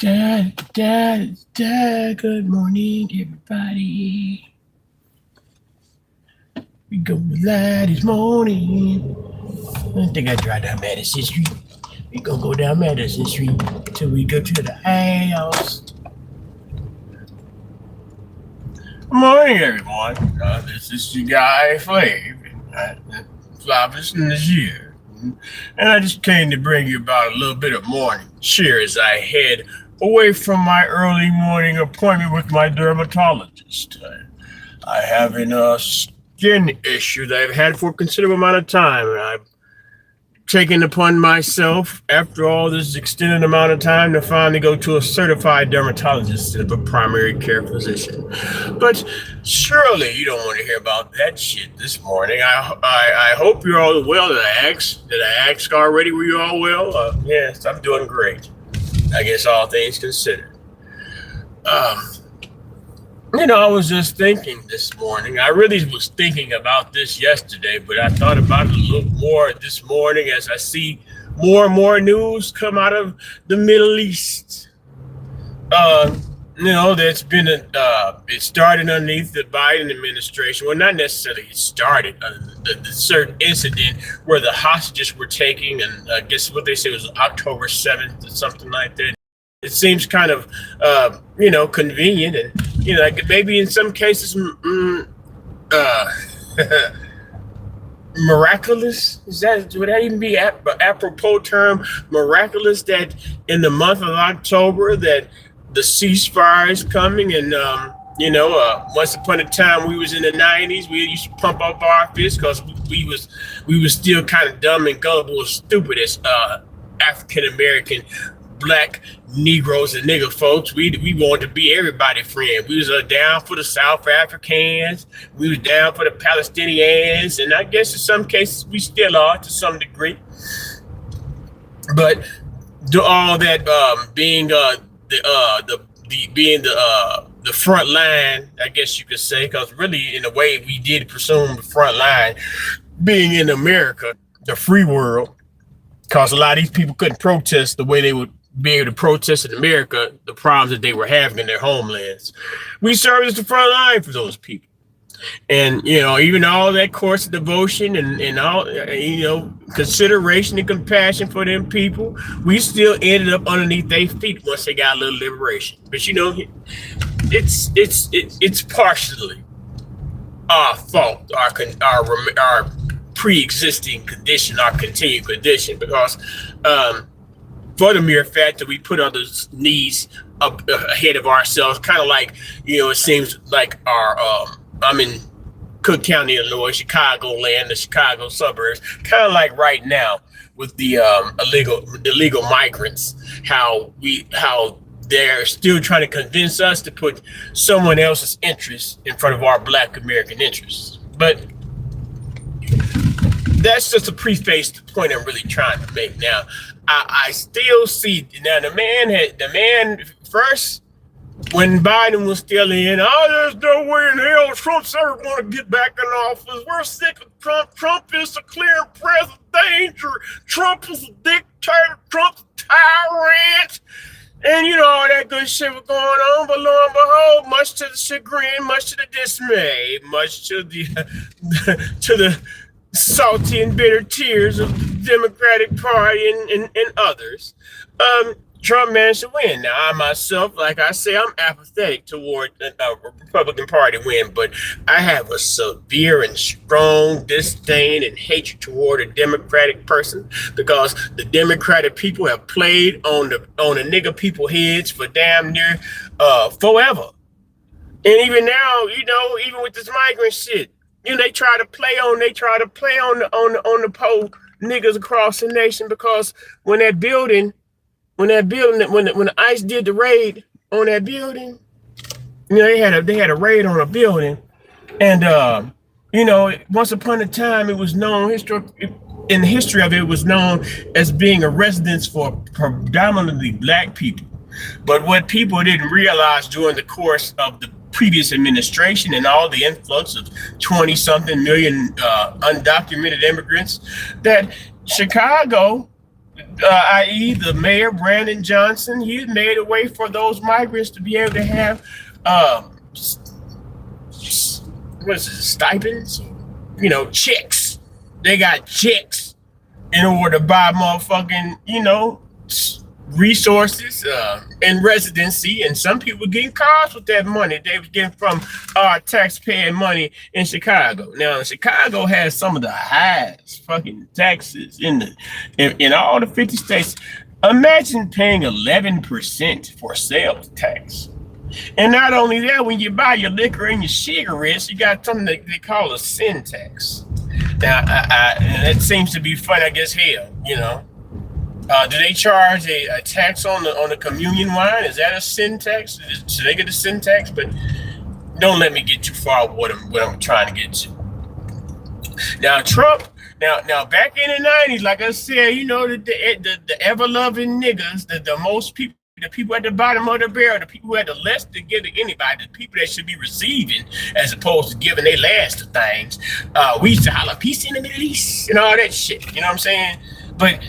Good morning, everybody. We go live this morning. I think I drive down Madison Street. We gonna go down Madison Street till we go to the house. Good morning, everyone. This is your guy, Flav. Flavis in this year. And I just came to bring you about a little bit of morning cheer as I head away from my early morning appointment with my dermatologist. I have a skin issue that I've had for a considerable amount of time, and I've taken upon myself, after all this extended amount of time, to finally go to a certified dermatologist instead of a primary care physician. But surely you don't want to hear about that shit this morning. I hope you're all well. Did I ask already? Were you all well? Yes, I'm doing great. I guess all things considered. I was just thinking this morning. I really was thinking about this yesterday, but I thought about it a little more this morning as I see more and more news come out of the Middle East. That's been it started underneath the Biden administration. Well, not necessarily it started. The certain incident where the hostages were taken, and I guess what they say was October 7th or something like that. It seems kind of, convenient, and like maybe in some cases, miraculous. Would that even be apropos term? Miraculous that in the month of October that the ceasefire is coming, and once upon a time we was in the 90s, we used to pump up our fists because we was still kind of dumb and gullible and stupid as African American, Black Negroes and nigger folks. We wanted to be everybody friend. We was down for the South Africans. We was down for the Palestinians, and I guess in some cases we still are to some degree. But all that being the front line, I guess you could say, because really in a way we did presume the front line being in America, the free world, because a lot of these people couldn't protest the way they would be able to protest in America the problems that they were having in their homelands. We served as the front line for those people. And, even all that course of devotion and all, consideration and compassion for them people, we still ended up underneath their feet once they got a little liberation. But, it's partially our fault, our pre-existing condition, our continued condition, because for the mere fact that we put others' needs up ahead of ourselves, kind of like, it seems like I'm in Cook County, Illinois, Chicagoland, the Chicago suburbs, kind of like right now with the illegal migrants, how they're still trying to convince us to put someone else's interests in front of our Black American interests. But that's just a preface to the point I'm really trying to make. Now, I still see now the man first when Biden was still in. There's no way in hell Trump's ever going to get back in office. We're sick of Trump. Trump is a clear and present danger. Trump is a dictator. Trump's a tyrant. And all that good shit was going on, but lo and behold, much to the chagrin, much to the dismay, much to the salty and bitter tears of the Democratic Party and others, Trump managed to win. Now, I myself, like I say, I'm apathetic toward a Republican Party win, but I have a severe and strong disdain and hatred toward a Democratic person, because the Democratic people have played on the nigger people heads for damn near forever. And even now, even with this migrant shit, they try to play on the poor niggas across the nation, because when the ICE did the raid on that building, they had a raid on a building, and once upon a time it was known in the history of it was known as being a residence for predominantly Black people. But what people didn't realize during the course of the previous administration and all the influx of 20-something million undocumented immigrants, that Chicago i.e., the mayor Brandon Johnson, he made a way for those migrants to be able to have um, what is it, stipends? Checks. They got checks in order to buy motherfucking, resources and residency. And some people getting cars with that money they was getting from our taxpaying money in Chicago. Now, Chicago has some of the highest fucking taxes in all the 50 states. Imagine paying 11% for sales tax. And not only that, when you buy your liquor and your cigarettes, you got something that they call a sin tax. Now, that seems to be fun, I guess. Hell, do they charge a tax on the communion wine? Is that a sin tax? Should they get a sin tax? But don't let me get too far with what I'm trying to get to. Now, Trump. Now, back in the 90s, like I said, the ever-loving niggas, the most people. The people at the bottom of the barrel, the people who had the less to give to anybody, the people that should be receiving as opposed to giving their last to things. We used to holler peace in the Middle East and all that shit. You know what I'm saying? But,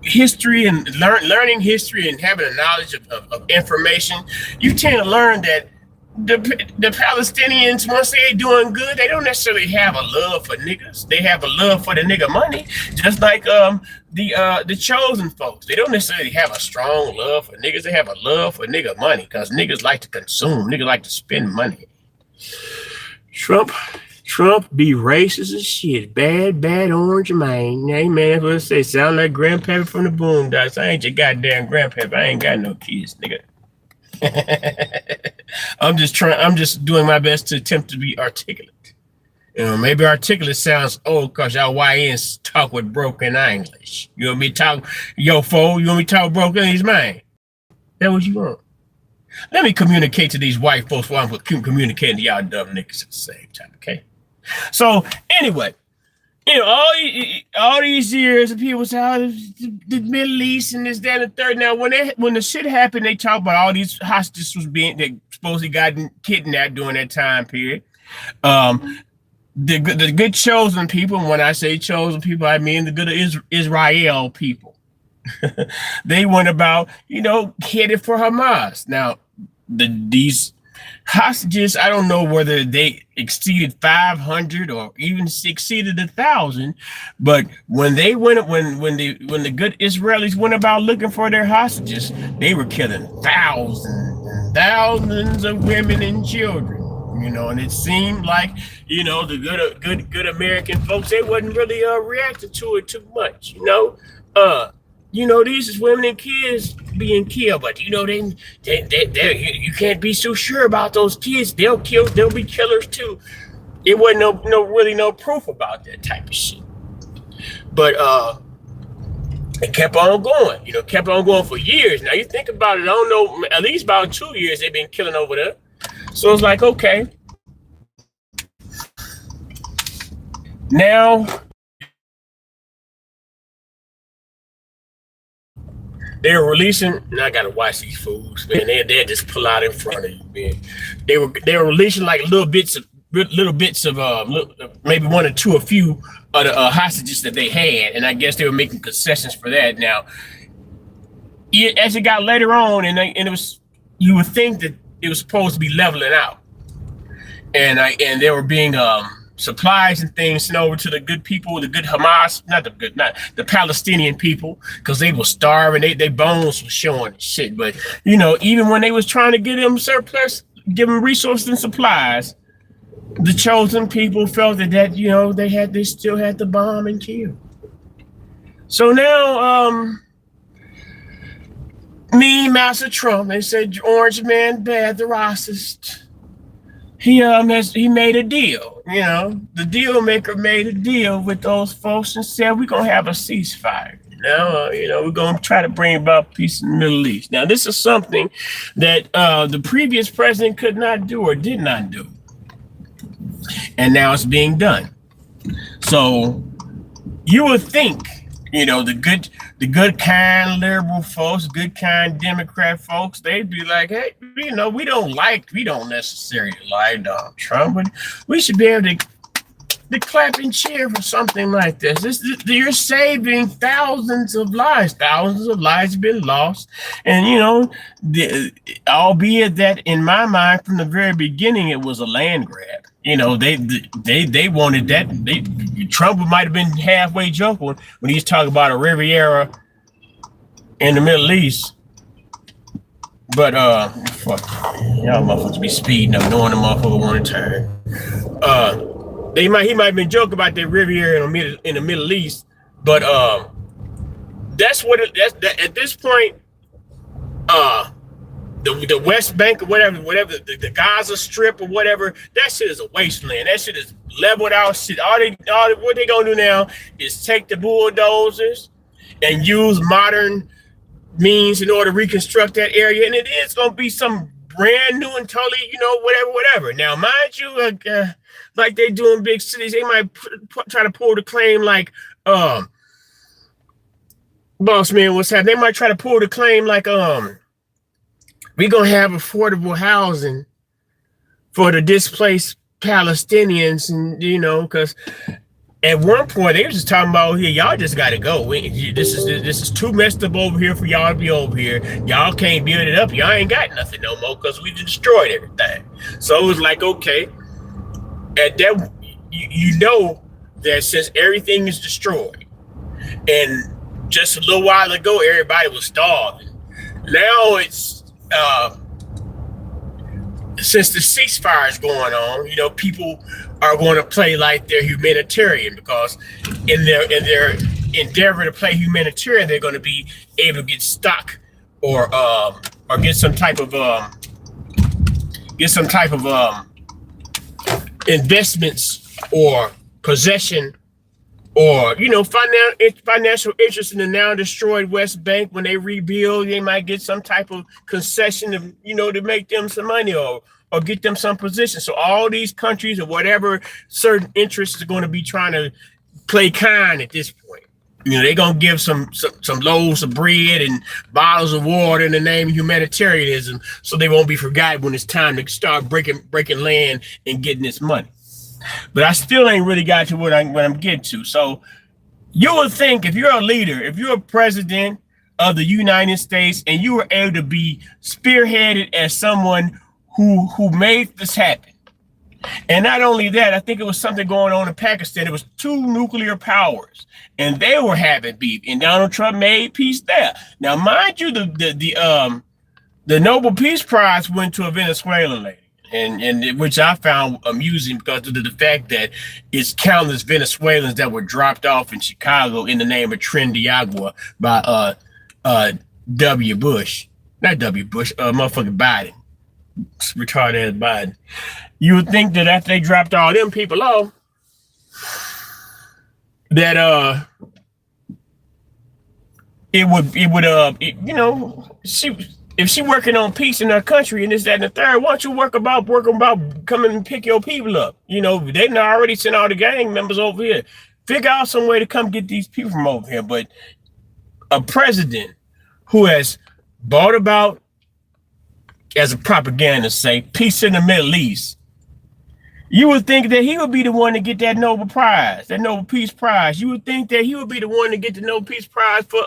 history and learning history and having a knowledge of information, you tend to learn that the Palestinians, once they're doing good, they don't necessarily have a love for niggas. They have a love for the nigga money, just like the chosen folks. They don't necessarily have a strong love for niggas. They have a love for nigga money because niggas like to consume. Niggas like to spend money. Trump be racist as shit. Bad orange man. Hey man, that's what I say. Sound like Grandpappy from the Boondocks. I ain't your goddamn Grandpappy. I ain't got no kids, nigga. I'm just doing my best to attempt to be articulate. Maybe articulate sounds old because y'all YNs talk with broken English. You want me to talk, yo, fool? You want me to talk broken English, man? That what you want? Let me communicate to these white folks while I'm communicating to y'all dumb niggas at the same time, okay? So, anyway, all these years, and people say, the Middle East and this, that, and the third. Now, when the shit happened, they talk about all these hostages they supposedly got kidnapped during that time period. The good chosen people, and when I say chosen people, I mean the good Israel people. They went about, headed for Hamas. Now, these hostages, I don't know whether they exceeded 500 or even exceeded 1,000, but when the good Israelis went about looking for their hostages, they were killing thousands and thousands of women and children. And it seemed like, the good American folks, they wasn't really reacting to it too much. These is women and kids being killed, but they you can't be so sure about those kids. They'll be killers too. It wasn't no proof about that type of shit. But it kept on going, for years. Now you think about it, I don't know, at least about 2 years they've been killing over there. So it's like, okay. Now they were releasing, and I gotta watch these fools, man. They just pull out in front of you, man. They were releasing like little bits of maybe one or two, a few of the hostages that they had, and I guess they were making concessions for that. Now, as it got later on, and it was, you would think that it was supposed to be leveling out, and they were being supplies and things sent over to the good people, the good Hamas, not the Palestinian people, because they were starving. They bones were showing and shit. But even when they was trying to get them surplus, give them resources and supplies, the chosen people felt that they still had to bomb and kill. So now, Master Trump, they said Orange Man bad, the racist. He made a deal. The deal maker made a deal with those folks and said we're gonna have a ceasefire. We're gonna try to bring about peace in the Middle East. Now, this is something that the previous president could not do or did not do, and now it's being done. So you would think, the good kind liberal folks, good kind Democrat folks, they'd be like, hey, we don't necessarily like Donald Trump, but we should be able to to clap and cheer for something like this. You're saving thousands of lives. Thousands of lives have been lost, and albeit that in my mind from the very beginning it was a land grab. They wanted that. Trump might have been halfway joking when he's talking about a Riviera in the Middle East. But fuck, y'all motherfuckers be speeding up, knowing the motherfucker want to turn. He might have been joking about that Riviera in the Middle East, but that's what at this point. The West Bank or whatever, the Gaza Strip or whatever, that shit is a wasteland. That shit is leveled out shit. What they gonna do now is take the bulldozers and use modern means in order to reconstruct that area, and it is gonna be some brand new and totally, whatever. Now, mind you, like they do in big cities, they might try to pull the claim like, boss man, what's happening? They might try to pull the claim like, we're going to have affordable housing for the displaced Palestinians. And, because at one point they were just talking about, here, y'all just got to go. This is too messed up over here for y'all to be over here. Y'all can't build it up. Y'all ain't got nothing no more because we destroyed everything. So it was like, okay, at that, that since everything is destroyed, and just a little while ago, everybody was starving. Now it's, since the ceasefire is going on, people are going to play like they're humanitarian, because in their endeavor to play humanitarian, they're going to be able to get stock or get some type of investments or possession or financial interest in the now destroyed West Bank. When they rebuild, they might get some type of concession to make them some money or get them some position. So all these countries or whatever certain interests are going to be trying to play kind at this point. They're gonna give some loaves of bread and bottles of water in the name of humanitarianism, so they won't be forgotten when it's time to start breaking land and getting this money. But I still ain't really got to what I'm getting to. So you would think if you're a leader, if you're a president of the United States, and you were able to be spearheaded as someone who made this happen. And not only that, I think it was something going on in Pakistan. It was two nuclear powers, and they were having beef, and Donald Trump made peace there. Now, mind you, the Nobel Peace Prize went to a Venezuelan lady. And which I found amusing because of the fact that it's countless Venezuelans that were dropped off in Chicago in the name of Tren de Agua by W. Bush. Not W. Bush, motherfucking Biden. Retarded Biden. You would think that after they dropped all them people off, that if she working on peace in her country and this, that, and the third, why don't you work about coming and pick your people up? They done already sent all the gang members over here. Figure out some way to come get these people from over here. But a president who has brought about, as a propaganda say, peace in the Middle East, you would think that he would be the one to get that Nobel Prize, that Nobel Peace Prize. You would think that he would be the one to get the Nobel Peace Prize for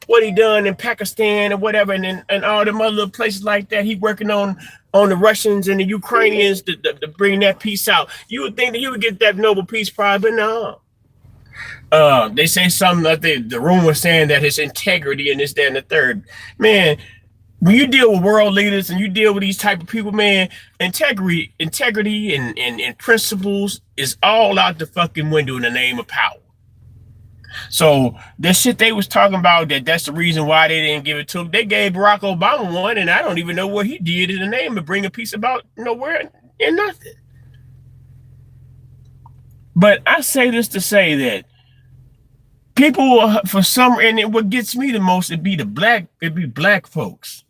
what he done in Pakistan or whatever, and all them other places like that. He working on the Russians and the Ukrainians to bring that peace out. You would think that he would get that Nobel Peace Prize, but no. They say something like the rumor saying that his integrity and this, that, and the third. Man, when you deal with world leaders and you deal with these type of people, man, integrity and principles is all out the fucking window in the name of power. So the shit they was talking about, that's the reason why they didn't give it to him. They gave Barack Obama one, and I don't even know what he did in the name of bringing peace about nowhere and nothing. But I say this to say that people, for some, and what gets me the most, it'd be black folks.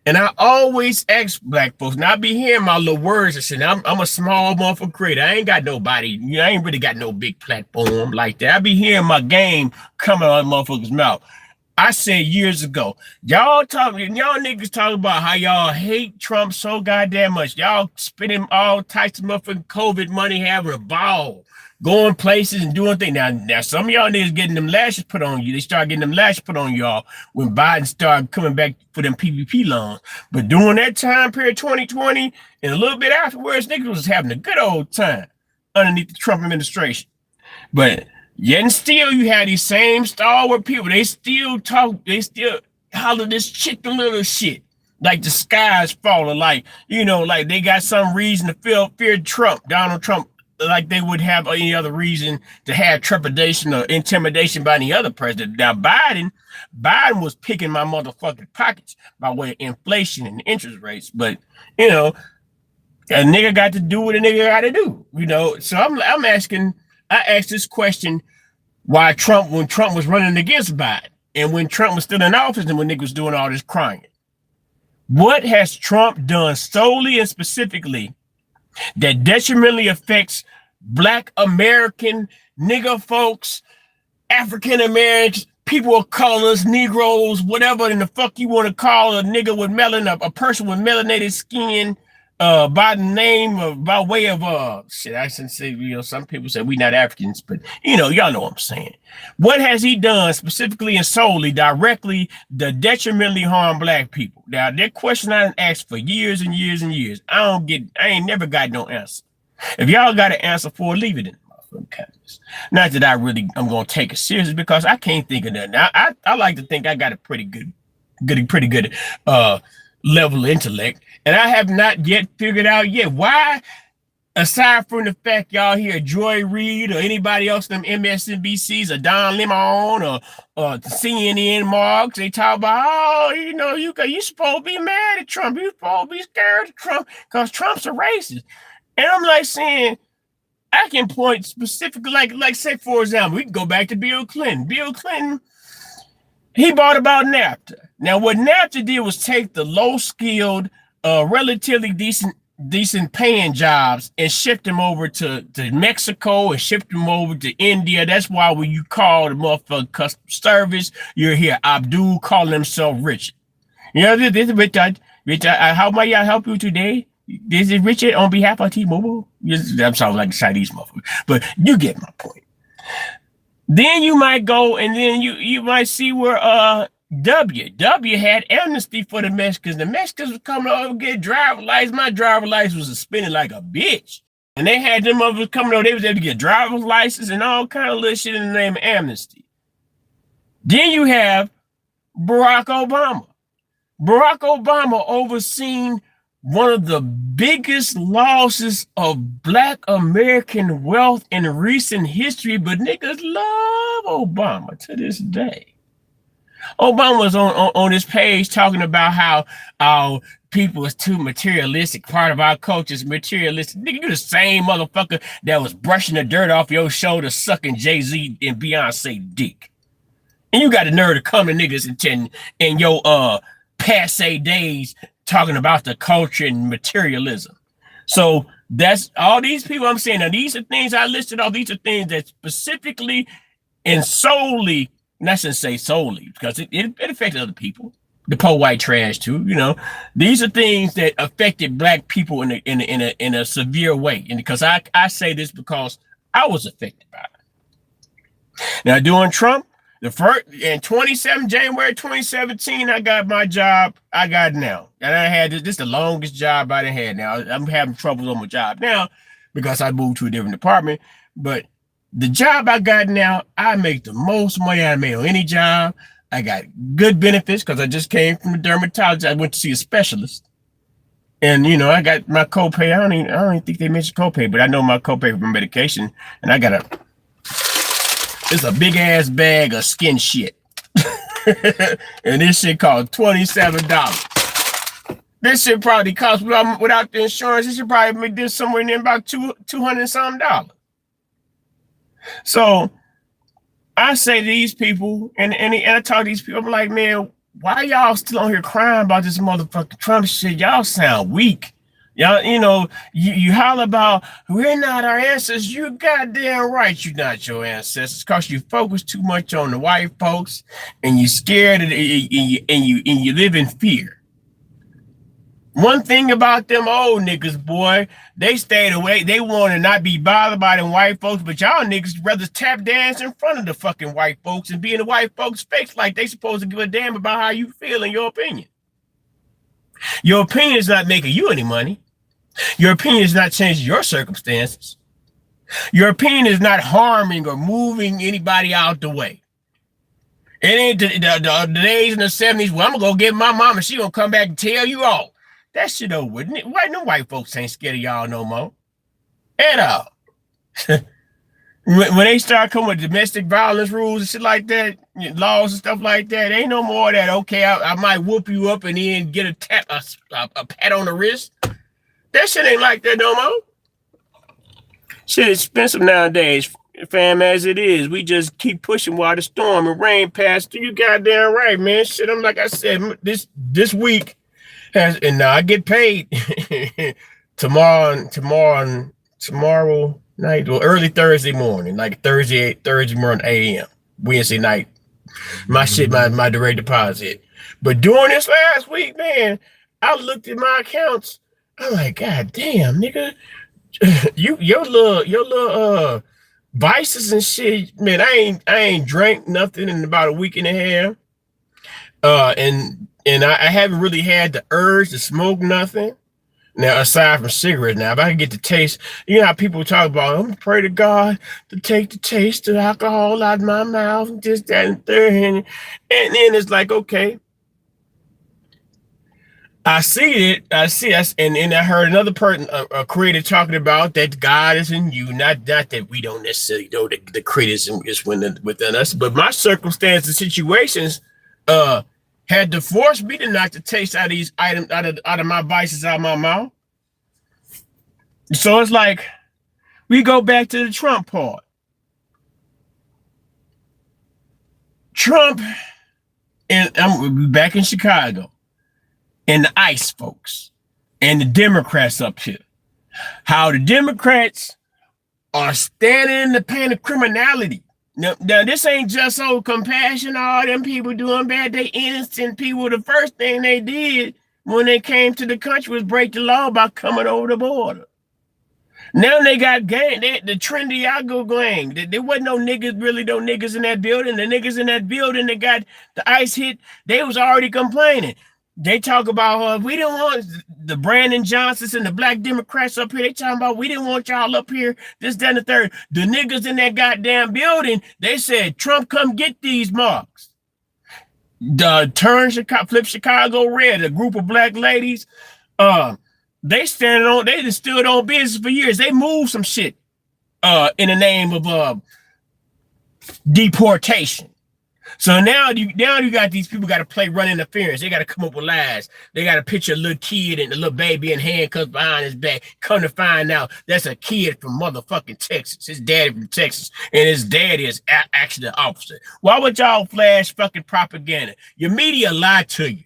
And I always ask black folks, and I be hearing my little words and shit. I'm a small motherfucker creator. I ain't got nobody, I ain't really got no big platform like that. I be hearing my game coming out of motherfuckers' mouth. I said years ago, y'all niggas talking about how y'all hate Trump so goddamn much. Y'all spending all types of motherfucking COVID money having a ball. going places and doing things. Now some of y'all niggas getting them lashes put on you. They start getting them lashes put on y'all when Biden started coming back for them PPP loans. But during that time period, 2020, and a little bit afterwards, niggas was having a good old time underneath the Trump administration. But yet and still, you had these same stalwart people. They still talk. They still holler this chicken little shit. Like the sky's falling. Like, like they got some reason to fear Trump, Donald Trump, like they would have any other reason to have trepidation or intimidation by any other president. Now, Biden was picking my motherfucking pockets by way of inflation and interest rates. But, a nigga got to do what a nigga got to do, So I'm asking, I asked this question why when Trump was running against Biden and when Trump was still in office and when niggas was doing all this crying. What has Trump done solely and specifically that detrimentally affects Black American nigga folks, African Americans, people of colors, Negroes, whatever in the fuck you want to call a nigga with a person with melanated skin, by the name of, by way of, shit, I shouldn't say, some people say we not Africans, but y'all know what I'm saying. What has he done specifically and solely, directly, that detrimentally harm Black people? Now, that question I asked for years and years and years. I ain't never got no answer. If y'all got an answer for it, leave it in the motherfucking comments. Not that I'm going to take it seriously because I can't think of nothing. I like to think I got a pretty good level of intellect, and I have not yet figured out yet why, aside from the fact y'all hear Joy Reid or anybody else, them MSNBCs or Don Lemon or CNN marks, they talk about, you supposed to be mad at Trump, you supposed to be scared of Trump because Trump's a racist. And I'm like saying, I can point specifically, like say for example, we can go back to Bill Clinton. Bill Clinton, he brought about NAFTA. Now, what NAFTA did was take the low-skilled, relatively decent paying jobs and shipped them over to Mexico and shipped them over to India. That's why when you call the motherfucking customer service, you'll hear Abdul calling himself Richard. This is Richard. How may I help you today? This is Richard on behalf of T-Mobile. I'm sorry, like a Chinese motherfucker, but you get my point. Then you might go and then you might see where W had amnesty for the Mexicans. The Mexicans was coming over to get driver's license. My driver's license was suspended like a bitch. And they had them others coming over. They was able to get driver's license and all kind of little shit in the name of amnesty. Then you have Barack Obama. Barack Obama overseen one of the biggest losses of Black American wealth in recent history, but niggas love Obama to this day. Obama was on this page talking about how our people is too materialistic. Part of our culture is materialistic. Nigga, you the same motherfucker that was brushing the dirt off your shoulder, sucking Jay-Z and Beyonce dick. And you got the nerve to come to niggas in your passe days talking about the culture and materialism. So that's all these people I'm saying. Now, these are things I listed off. These are things that specifically and solely, and I shouldn't say solely because it affected other people, the poor white trash too. These are things that affected Black people in a severe way. And because I say this because I was affected by it. Now, during Trump, the first in January 2017, I got my job I got now, and I had this the longest job I had. Now I'm having trouble on my job now because I moved to a different department, but the job I got now, I make the most money I made on any job. I got good benefits because I just came from a dermatologist. I went to see a specialist. And, I got my copay. I don't even think they mentioned copay, but I know my copay for medication. And I got it's a big ass bag of skin shit. And this shit cost $27. This shit probably cost, without the insurance, this should probably make this somewhere near about $200 something. So I say to these people, and I talk to these people, I'm like, man, why y'all still on here crying about this motherfucking Trump shit? Y'all sound weak. Y'all, you holler about we're not our ancestors. You goddamn right you're not your ancestors because you focus too much on the white folks and you scared and you live in fear. One thing about them old niggas, boy, they stayed away. They want to not be bothered by them white folks, but y'all niggas rather tap dance in front of the fucking white folks and be in the white folks' face like they supposed to give a damn about how you feel in your opinion. Your opinion is not making you any money. Your opinion is not changing your circumstances. Your opinion is not harming or moving anybody out the way. It ain't the days in the 70s where I'm gonna go get my mama. She gonna come back and tell you all. That shit over with. No white folks ain't scared of y'all no more. At all. when they start coming with domestic violence rules and shit like that, laws and stuff like that, ain't no more of that, okay, I might whoop you up and then get a pat on the wrist. That shit ain't like that no more. Shit expensive nowadays, fam, as it is. We just keep pushing while the storm and rain pass through. You goddamn right, man. Shit, I'm like I said, this week and I get paid tomorrow night, well, early Thursday morning, like Thursday morning, 8 a.m. Wednesday night. My direct deposit. But during this last week, man, I looked at my accounts. I'm like, God damn, nigga, your little vices and shit, man. I ain't drank nothing in about a week and a half. And I haven't really had the urge to smoke nothing. Now, aside from cigarettes, now, if I can get the taste, you know how people talk about, I'm gonna pray to God to take the taste of alcohol out of my mouth, and this, that, and third. And then it's like, okay. I see it, and I heard another person, a creator, talking about that God is in you, not that we don't necessarily know that the creator is within us, but my circumstances, situations, had to force me to knock the taste out of these items, out of my vices, out of my mouth. So it's like, we go back to the Trump part. Trump, and I'm back in Chicago, and the ICE folks, and the Democrats up here. How the Democrats are standing in the pain of criminality. Now, this ain't just so compassion, all them people doing bad. They innocent people. The first thing they did when they came to the country was break the law by coming over the border. Now they got gang, the trendy Yago gang. There wasn't no niggas in that building. The niggas in that building that got the ICE hit, they was already complaining. They talk about, we didn't want the Brandon Johnsons and the black Democrats up here. They talking about, we didn't want y'all up here, this, that, and the third. The niggas in that goddamn building, they said, Trump, come get these marks. Flip Chicago red, a group of black ladies, they just stood on business for years. They moved some shit in the name of deportation. So now you got these people got to play run interference. They got to come up with lies. They got to picture a little kid and a little baby in handcuffs behind his back. Come to find out that's a kid from motherfucking Texas. His daddy from Texas, and his daddy is actually an officer. Why would y'all flash fucking propaganda? Your media lied to you.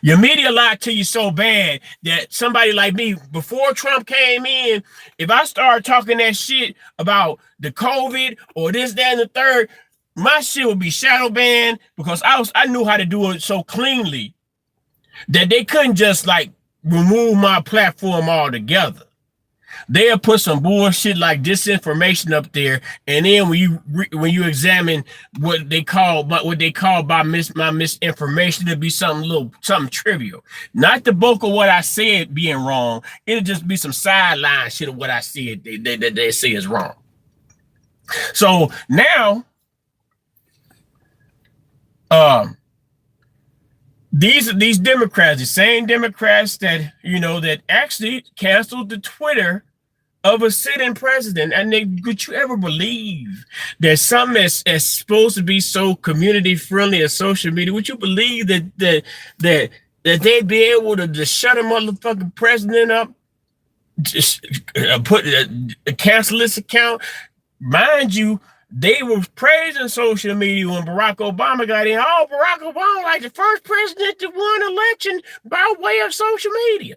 Your media lied to you so bad that somebody like me, before Trump came in, if I started talking that shit about the COVID or this, that, and the third, my shit would be shadow banned because I knew how to do it so cleanly that they couldn't just like remove my platform altogether. They'll put some bullshit like disinformation up there, and then when you examine what they call my misinformation, it'll be something trivial. Not the bulk of what I said being wrong. It'll just be some sideline shit of what I said they say is wrong. So now, these Democrats, the same Democrats that that actually canceled the Twitter of a sitting president, and could you ever believe that something that's supposed to be so community friendly as social media? Would you believe that they'd be able to just shut a motherfucking president up, just cancel this account? Mind you, they were praising social media when Barack Obama got in. Oh, Barack Obama, like the first president to win an election by way of social media.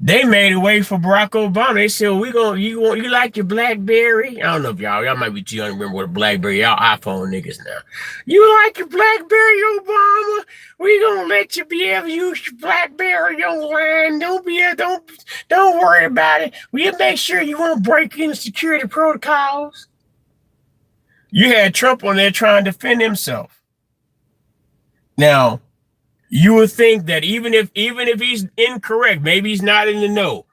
They made a way for Barack Obama. They said, well, you like your BlackBerry? I don't know if y'all might be too young to remember what a BlackBerry, y'all iPhone niggas now. You like your BlackBerry, Obama? We we gonna let you be able to use your BlackBerry online. Don't worry about it. We'll make sure you won't break into security protocols. You had Trump on there trying to defend himself. Now, you would think that even if he's incorrect, maybe he's not in the know,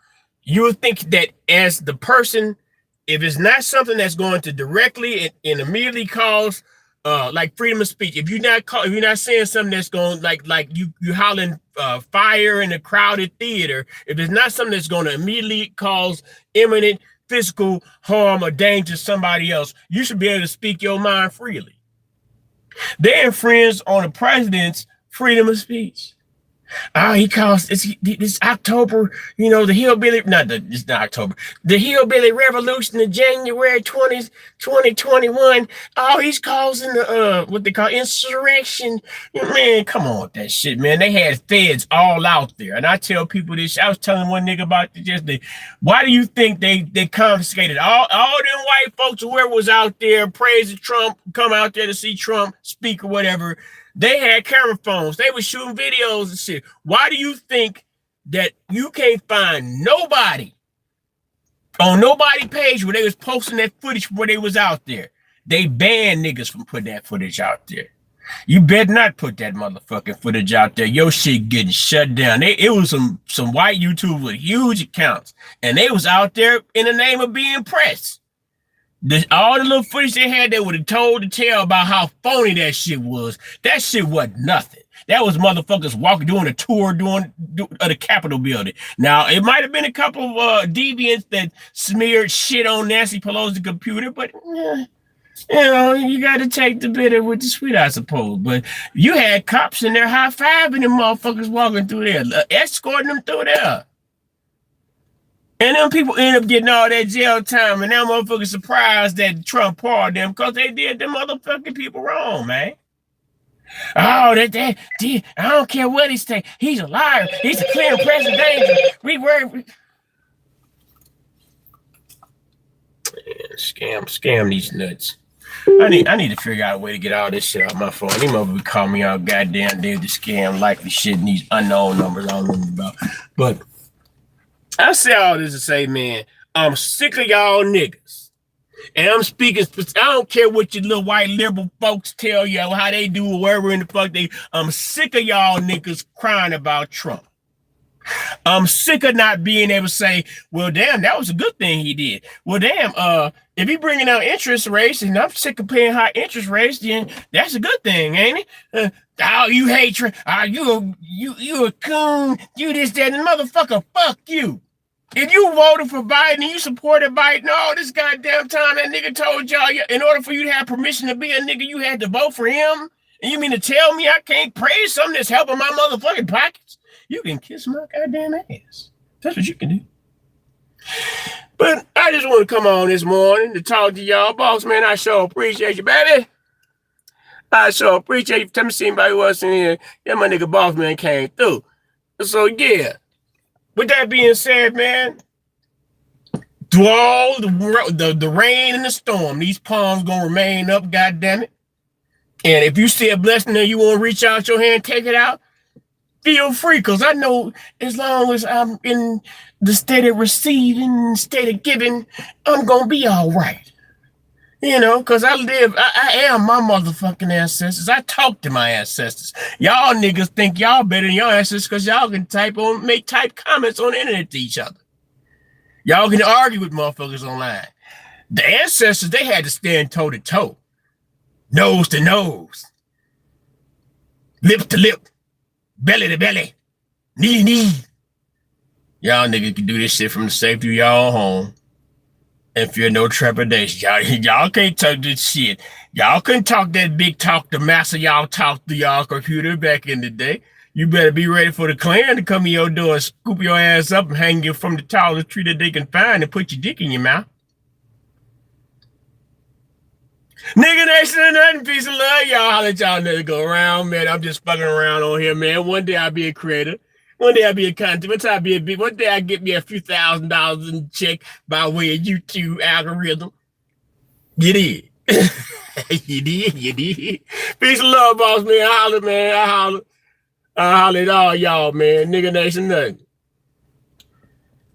you would think that as the person, if it's not something that's going to directly and immediately cause like freedom of speech, if you're not saying something that's going like you hollering fire in a crowded theater, if it's not something that's going to immediately cause imminent physical harm or danger to somebody else, you should be able to speak your mind freely. They infringe on the president's freedom of speech. He calls this October, the hillbilly, it's not October, the hillbilly revolution of January 2021. He's causing what they call insurrection. Man, come on with that shit, man. They had feds all out there. And I tell people this, I was telling one nigga about this yesterday. Why do you think they confiscated all them white folks, whoever was out there praising Trump, come out there to see Trump speak or whatever? They had camera phones. They were shooting videos and shit. Why do you think that you can't find nobody on nobody page where they was posting that footage where they was out there? They banned niggas from putting that footage out there. You better not put that motherfucking footage out there. Your shit getting shut down. It was some white YouTubers with huge accounts, and they was out there in the name of being pressed. All the little footage they had, they would have told the tale about how phony that shit was. That shit wasn't nothing. That was motherfuckers walking, doing a tour of the Capitol building. Now, it might have been a couple of deviants that smeared shit on Nancy Pelosi's computer, but you got to take the bitter with the sweet, I suppose. But you had cops in there high-fiving them motherfuckers walking through there, escorting them through there. And them people end up getting all that jail time, and them motherfuckers surprised that Trump pardoned them because they did them motherfucking people wrong, man. Oh, I don't care what he say. He's a liar. He's a clear and present danger. We were scam these nuts. I need to figure out a way to get all this shit off my phone. These motherfuckers call me out goddamn day to scam likely shit and these unknown numbers I don't know about. But I say all this to say, man, I'm sick of y'all niggas. And I'm speaking, I don't care what your little white liberal folks tell you how they do or wherever in the fuck I'm sick of y'all niggas crying about Trump. I'm sick of not being able to say, well, damn, that was a good thing he did. Well, damn, if he bringing out interest rates and I'm sick of paying high interest rates, then that's a good thing, ain't it? You hate Trump. You a coon. You this, that, and motherfucker, fuck you. If you voted for Biden and you supported Biden all this goddamn time, that nigga told y'all in order for you to have permission to be a nigga, you had to vote for him. And you mean to tell me I can't praise something that's helping my motherfucking pockets? You can kiss my goddamn ass. That's what you can do. But I just want to come on this morning to talk to y'all. Boss man, I sure appreciate you, baby. I sure appreciate you. Tell me see anybody was in here. Yeah, my nigga boss man came through. So yeah. With that being said, man, through all the rain and the storm, these palms gonna remain up, goddammit. And if you see a blessing there, you want to reach out your hand, take it out, feel free, because I know as long as I'm in the state of receiving, state of giving, I'm gonna be all right. Because I am my motherfucking ancestors. I talk to my ancestors. Y'all niggas think y'all better than your ancestors because y'all can type comments on the internet to each other. Y'all can argue with motherfuckers online. The ancestors, they had to stand toe to toe, nose to nose, lip to lip, belly to belly, knee to knee. Y'all niggas can do this shit from the safety of y'all home. And fear no trepidation. Y'all can't talk this shit. Y'all couldn't talk that big talk the master y'all talked to y'all computer back in the day. You better be ready for the Klan to come in your door and scoop your ass up and hang you from the tallest tree that they can find and put your dick in your mouth. Nigga nation and nothing, peace and love. Y'all, I'll let y'all niggas go around, man. I'm just fucking around on here, man. One day I'll be a creator. One day I'll be a content. One day I get me a few $1,000s in check by way of YouTube algorithm. You did. You did. Peace and love, boss man. I holler, man. I holler. I hollered all y'all, man. Nigga Nation nothing.